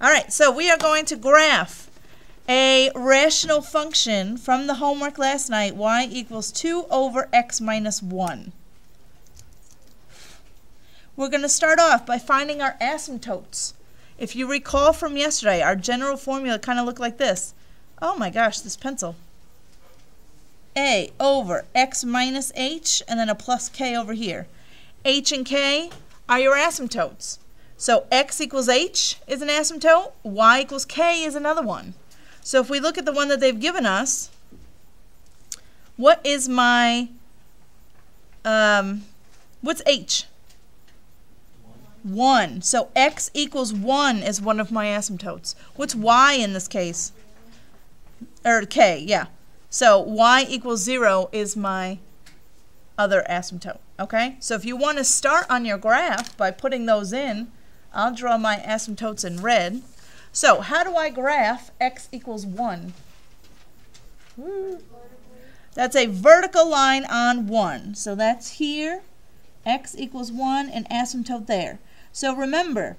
All right, so we are going to graph a rational function from the homework last night, y equals 2 over x minus 1. We're going to start off by finding our asymptotes. If you recall from yesterday, our general formula kind of looked like this. Oh my gosh, this pencil. A over x minus h, and then a plus k over here. H and k are your asymptotes. So x equals h is an asymptote, y equals k is another one. So if we look at the one that they've given us, what is my, what's h? 1. So x equals 1 is one of my asymptotes. What's y in this case? Or k, yeah. So y equals 0 is my other asymptote, okay? So if you want to start on your graph by putting those in, I'll draw my asymptotes in red. So how do I graph x equals 1? That's a vertical line on 1. So that's here, x equals 1, and asymptote there. So remember,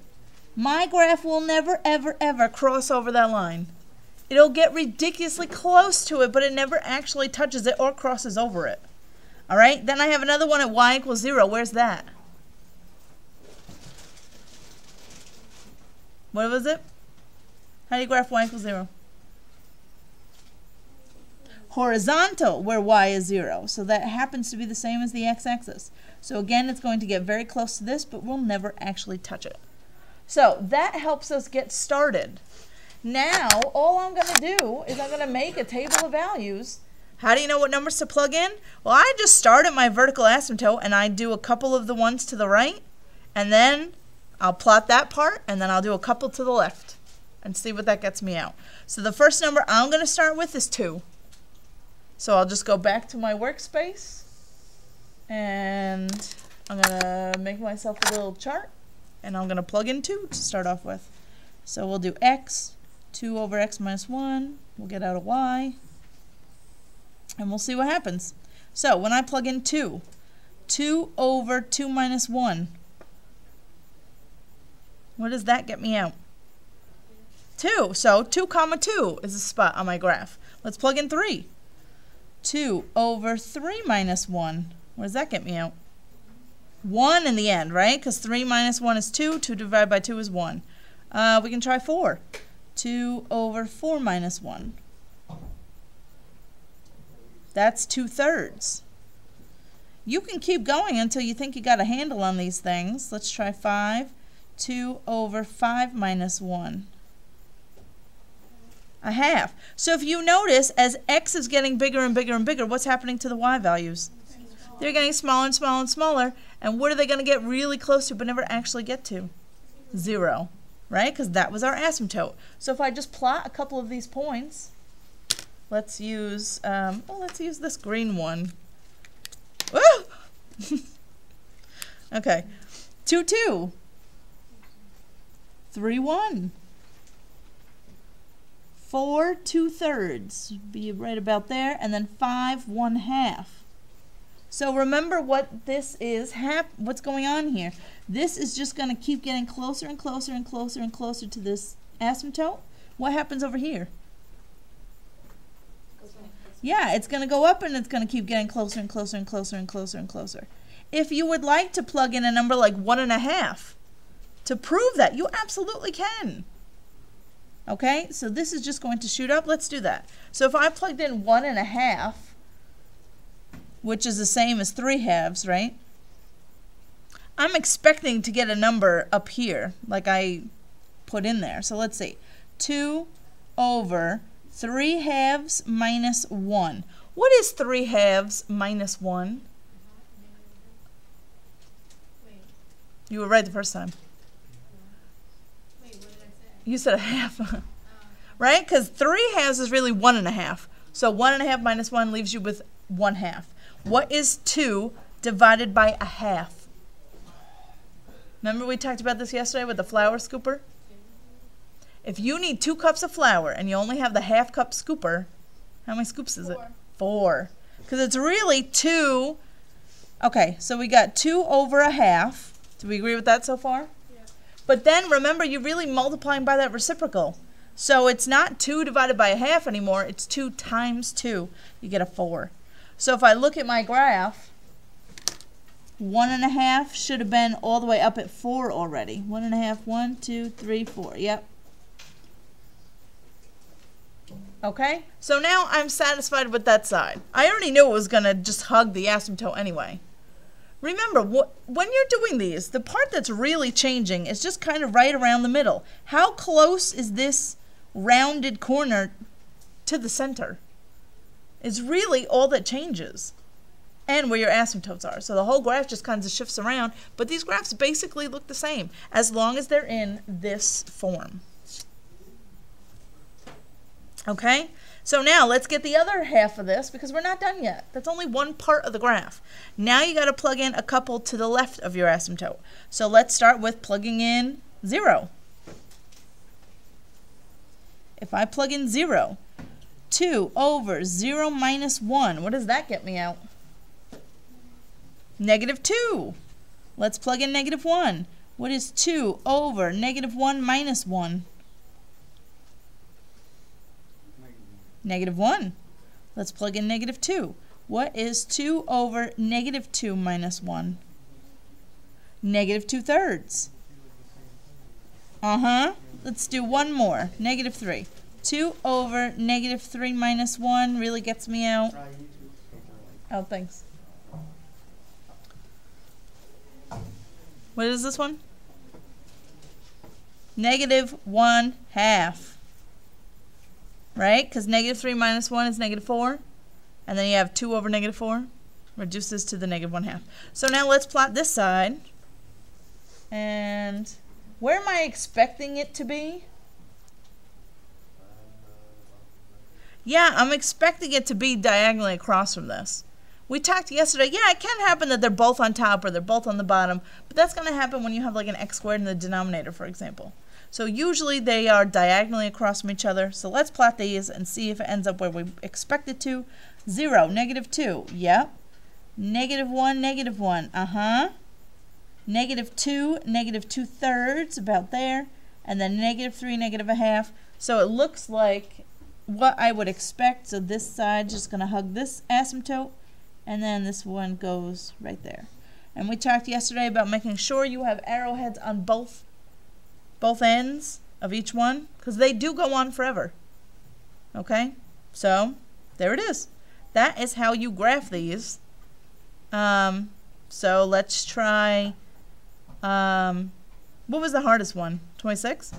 my graph will never, ever, ever cross over that line. It'll get ridiculously close to it, but it never actually touches it or crosses over it. All right, then I have another one at y equals 0. Where's that? What was it? How do you graph y equals 0? Horizontal, where y is 0. So that happens to be the same as the x-axis. So again, it's going to get very close to this, but we'll never actually touch it. So that helps us get started. Now, all I'm going to do is I'm going to make a table of values. How do you know what numbers to plug in? Well, I just start at my vertical asymptote, and I do a couple of the ones to the right, and then I'll plot that part, and then I'll do a couple to the left and see what that gets me out. So the first number I'm going to start with is 2. So I'll just go back to my workspace, and I'm going to make myself a little chart, and I'm going to plug in 2 to start off with. So we'll do x, 2 over x minus 1. We'll get out a y, and we'll see what happens. So when I plug in 2, 2 over 2 minus 1, what does that get me out? 2. So 2 comma 2 is a spot on my graph. Let's plug in 3. 2 over 3 minus 1. What does that get me out? 1 in the end, right? Because 3 minus 1 is 2. 2 divided by 2 is 1. We can try 4. 2 over 4 minus 1. That's 2/3. You can keep going until you think you got a handle on these things. Let's try 5. 2 over 5 minus 1. A half. So if you notice, as x is getting bigger and bigger and bigger, what's happening to the y values? They're getting smaller and smaller and smaller. And what are they going to get really close to but never actually get to? 0. Right? Because that was our asymptote. So if I just plot a couple of these points, let's use this green one. Okay. 2, 2. 3, 1. 4, 2/3. Be right about there. And then 5, 1/2. So remember what this is, what's going on here. This is just going to keep getting closer and closer and closer and closer to this asymptote. What happens over here? Yeah, it's going to go up and it's going to keep getting closer and closer and closer and closer and closer. If you would like to plug in a number like 1.5 to prove that, you absolutely can. Okay, so this is just going to shoot up. Let's do that. So if I plugged in 1.5, which is the same as 3/2, right? I'm expecting to get a number up here, like I put in there. So let's see. 2 over 3/2 minus 1. What is 3/2 minus 1? You were right the first time. Wait, what did I say? You said a half. Right? Because 3/2 is really 1.5. So 1.5 minus 1 leaves you with 1/2. What is 2 divided by a half? Remember we talked about this yesterday with the flour scooper? If you need 2 cups of flour and you only have the ½ cup scooper, how many scoops is it? 4. Because it's really 2. Okay, so we got 2 over a half. Do we agree with that so far? Yeah. But then remember, you're really multiplying by that reciprocal. So it's not 2 divided by a half anymore. It's 2 times 2. You get a 4. So if I look at my graph, 1.5 should have been all the way up at 4 already. 1.5, 1, 2, 3, 4. Yep. Okay? So now I'm satisfied with that side. I already knew it was going to just hug the asymptote anyway. Remember, when you're doing these, the part that's really changing is just kind of right around the middle. How close is this rounded corner to the center? Is really all that changes. And where your asymptotes are. So the whole graph just kind of shifts around, but these graphs basically look the same as long as they're in this form. Okay? So now let's get the other half of this because we're not done yet. That's only one part of the graph. Now you got to plug in a couple to the left of your asymptote. So let's start with plugging in 0. If I plug in 0, 2 over 0 minus 1, what does that get me out? -2. Let's plug in -1. What is 2 over -1 minus 1? -1. Let's plug in -2. What is 2 over -2 minus 1? -2/3. Let's do one more. -3. 2 over -3 minus 1 really gets me out. Oh, thanks. What is this one? -1/2. Right? Because -3 minus 1 is -4. And then you have 2 over -4. Reduces to the -1/2. So now let's plot this side. And where am I expecting it to be? Yeah, I'm expecting it to be diagonally across from this. We talked yesterday, yeah, it can happen that they're both on top or they're both on the bottom, but that's going to happen when you have like an x squared in the denominator, for example. So usually they are diagonally across from each other. So let's plot these and see if it ends up where we expect it to. 0, -2, yep. -1, -1, -2, -2/3, about there. And then -3, -1/2. So it looks like what I would expect. So this side just going to hug this asymptote. And then this one goes right there. And we talked yesterday about making sure you have arrowheads on both ends of each one, because they do go on forever. Okay? So, there it is. That is how you graph these. So let's try, what was the hardest one? 26?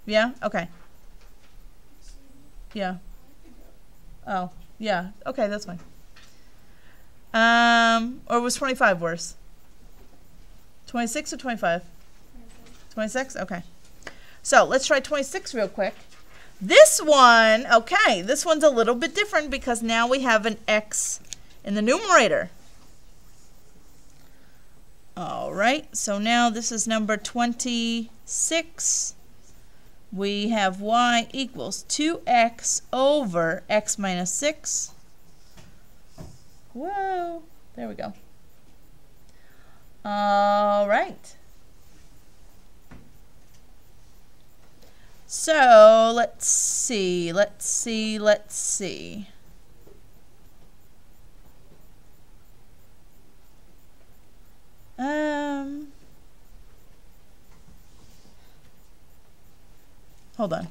Yeah? Okay. Yeah. Oh. Yeah, okay, that's fine. Or was 25 worse? 26 or 25? 26? Okay. So let's try 26 real quick. This one, okay, this one's a little bit different because now we have an x in the numerator. All right, so now this is number 26. We have y equals 2x over x minus 6. Whoa, there we go. All right. So let's see. Hold on.